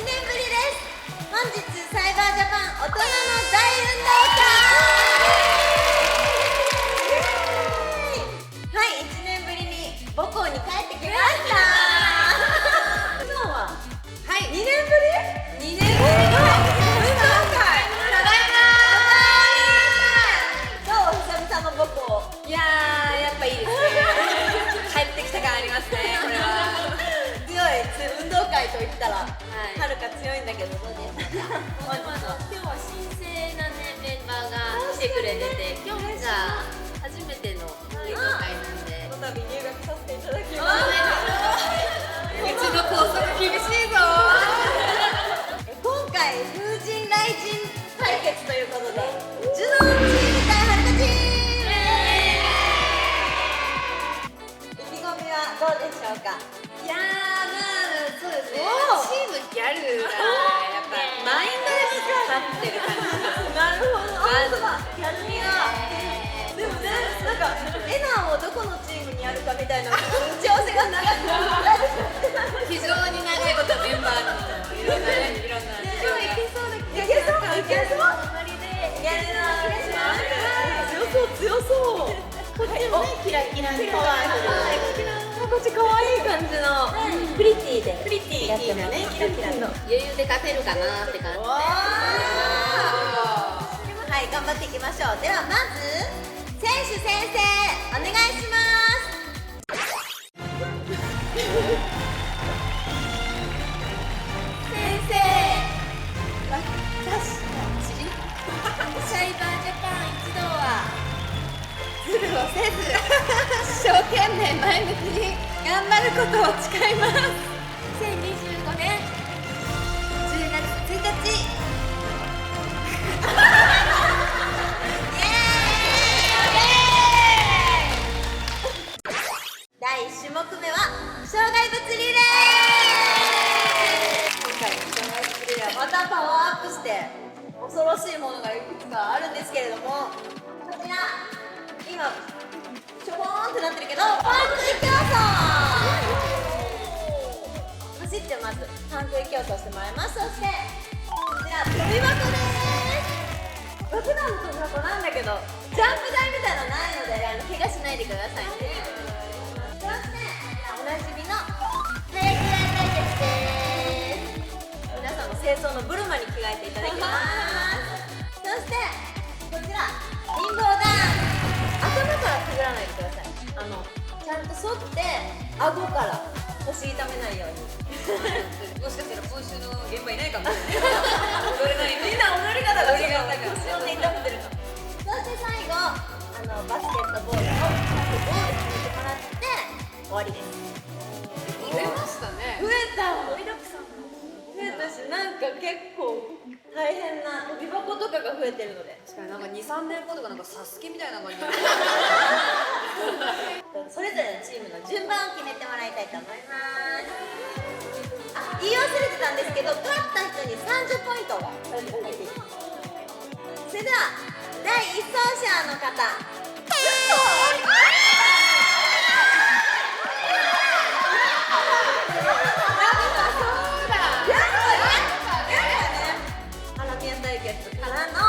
年ぶりです。本日サイバージャパン大人の大運動会はい、1年ぶりに母校に帰ってきました。今日ははい2年ぶり2年ぶりに帰ってきました。ただいまどう、久々の母校。いやー、やっぱいいですね。帰ってきた感ありますね、これは。強い運動会といったら、はるか強いんだけど、どうですか？今日は新鮮なね、メンバーが来てくれてて、今日が初めての運動会なんで、この度入学させていただきます。うちの校則厳しいぞ。今回風神雷神対決ということで、ジュノンチーム対はるかチーム。意気込みはどうでしょうか？いやー、まあ、そうですね。おーチームギャルがやっぱマインドで立ってる感じ。なるほど。あ、そうだ。ギャル味が。でもね、なんかエナーをどこのチームにやるかみたいな打ち合わせが長く非常に長いことメンバーのいろんなね、いろんな。でもいけそうだけど。いけそう。いけそう。ノリでギャルのお願いします。強そう。こっちもね、キラキラにパワフル。こっち可愛い感じのプリティでやってもね、キラキラの余裕で勝てるかなって感じ。はい、頑張っていきましょう。ではまず選手先生お願いします。先生、サイバージャパン一同はズルをせず一生懸命前向きに頑張ることを誓います。2025年10月1日第1種目目は障害物リレー。今回の障害物リレーはまたパワーアップして恐ろしいものがいくつかあるんですけれども、こちら今しょぼーんってなってるけど、パン食い競争。走ってまずパン食い競争してもらいます。そしてこちら跳び箱です。普段の跳び箱なんだけどジャンプ台みたいなのないので怪我しないでくださいね。そしておなじみの体育会対決です。皆さんの清掃のブルマに着替えていただきます。そしてこちらリンボーダンス。頭からくぐらないでください。ちゃんと沿って顎から腰痛めないように。もしかしたら今週の現場いないかもしれない踊れない。みんな踊り方が踊り方が腰をね痛めてるの。そして最後バスケットボールをゴール決めてもらって終わりです。増えましたね。増えた。盛りだくさん。増えたし、なんか結構大変な跳び箱とかが増えてるので。確かになんか2、3年後とかなんかサスケみたいな感じ。それぞれのチームの順番を決めてもらいたいと思います。あ、言い忘れてたんですけど、勝った人に30ポイントが入っています。それでは第1走者の方。ハラミヤ対決からの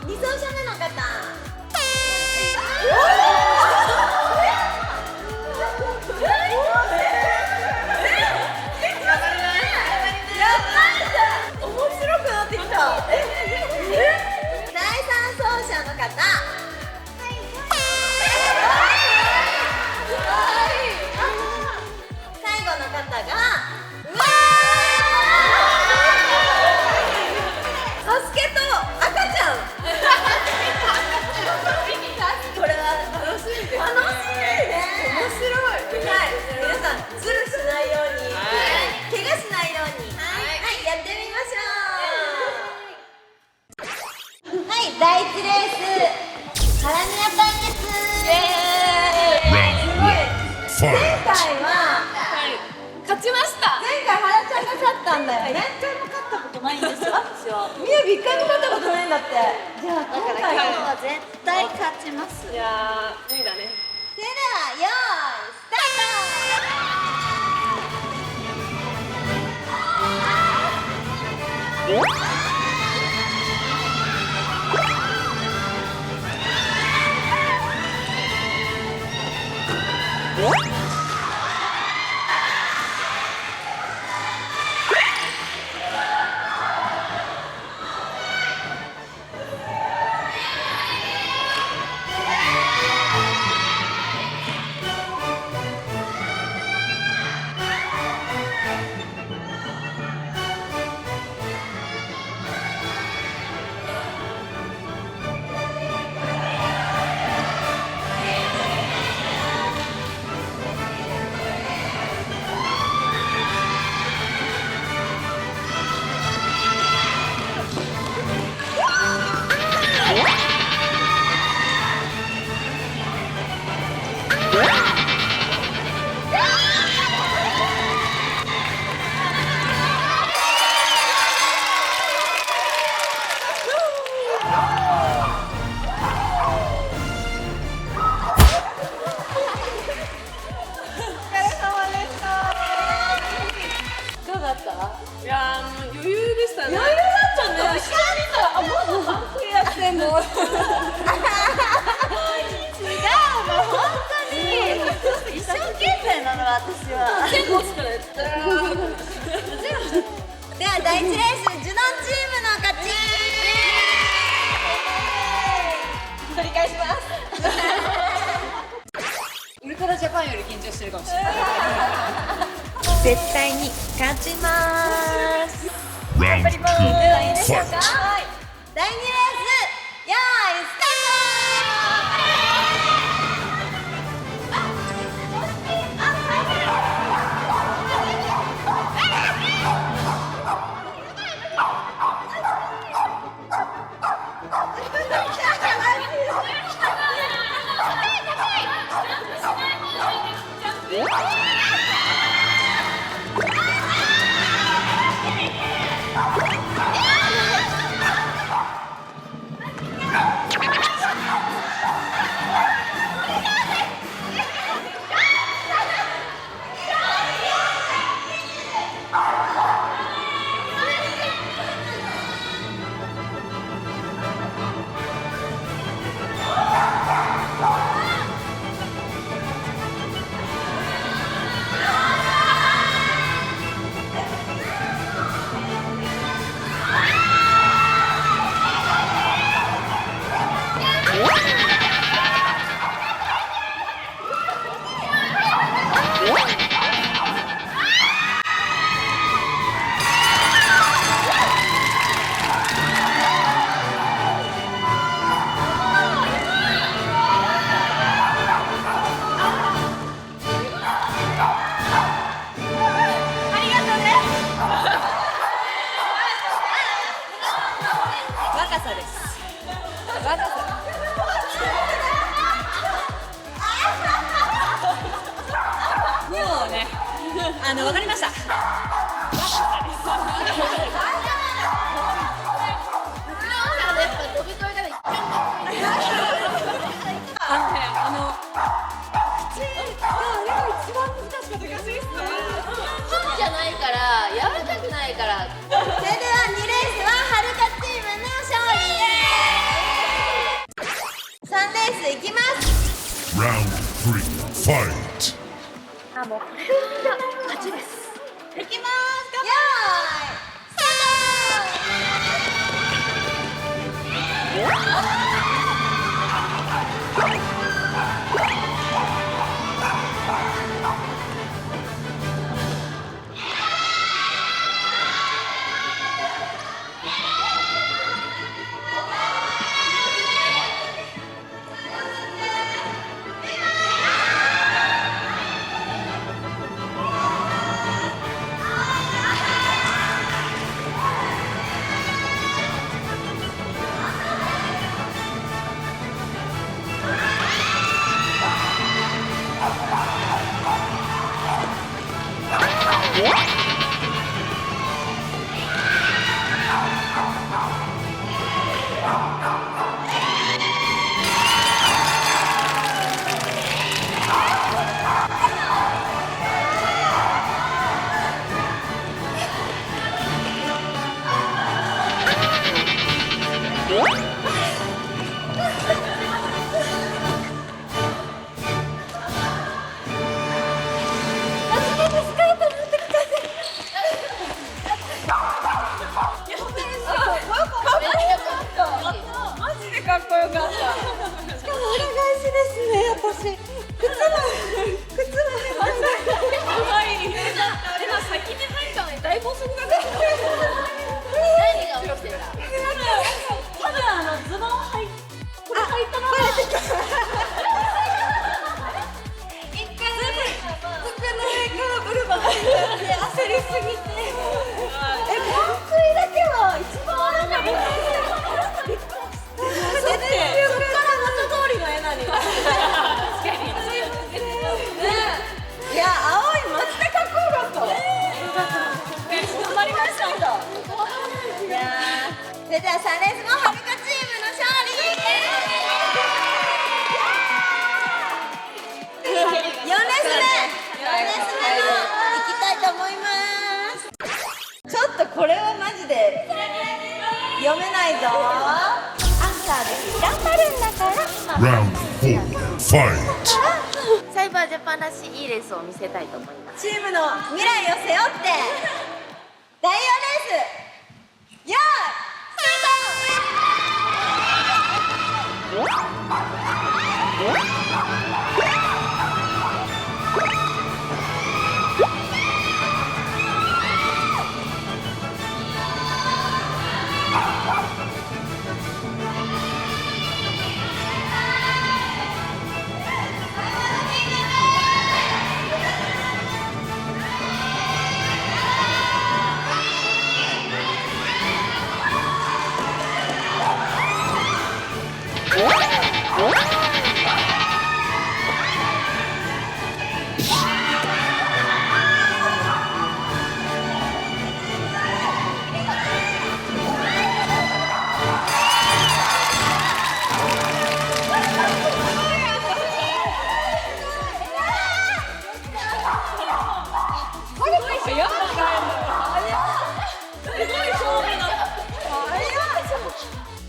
2走者目の方。面白くなってきた。第3走者の方。最後の方がサスケと赤ちゃん。これは楽しいですね。楽しいね。面白い。はい、皆さんズルしないように、怪我しないように、はい、やってみましょう。はい、第1レースハラミヤ対決。すごい。前回は勝ちました。前回ハラちゃんが勝ったんだよね。一回も勝ったことないんですよ、私は。みやび一回も勝ったことないんだって。じゃあ今回は絶対勝ちます。いやー、無理だね。それではよーいスタート。どうだった？いやーもう余裕でしたね。余裕だったね。後ろ見たら、あ、もっとパンクやってんの。違うの、本当に。一生懸命なの、私は。全部落ちたらでは、第一レース、ジュノンチームの勝ち。取り返します。ウルトラジャパンより緊張してるかもしれない。絶対に勝ちます。 Round ではいいでしょう 2, か。 fight! 第2レース、よーい、スタわかりました。じゃないから柔らかくないから。それでは2レースははるかチームの勝利です。3レースいきます。 Round 3, fight! あ、もうこれが勝ちです。いきます。よーい、スタート。マジでかっこよかった。しかも裏返しですね、私。靴も可愛い。今先に入ったのに大暴走が出てる。何が起きてた？多分ズボン履いこれ履いたまま。一回服の上からブルマが出て焦りすぎて。パン食いだけは一番あるんだけど。そっから元通りの絵なに。いや、青いマジでかっこよかった。頑張りました。いやー、それでは3レース後、はるかチームの勝利。4レース目のいきたいと思います。ちょっとこれはマジで読めないぞ。アンサーで頑張るんだから。Round 4. Fight. サイバージャパンらしいいいレースを見せたいと思います。チームの未来を背負って第4レース、よーいス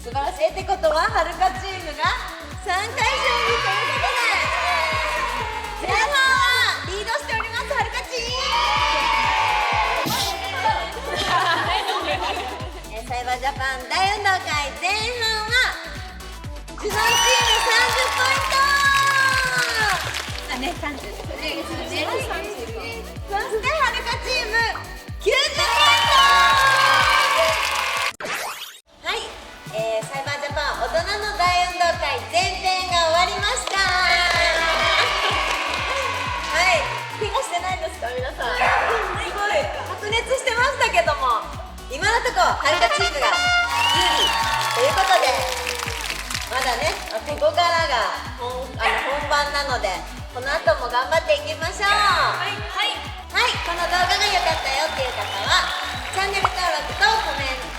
素晴らしいってことははるかチームが3回勝利ということで前半はリードしております。はるかチームサイバージャパン大運動会前半はジュノンチーム30ポイントね、30そしてはるかチーム90ポイント。はい、サイバージャパン大人の大運動会前編が終わりました。はい、怪我してないですか皆さん。すごい白熱してましたけども、今のところはるかチームが有利ということで、まだねここからが本番なので、この後も頑張っていきましょう。はい、この動画が良かったよっていう方はチャンネル登録とコメント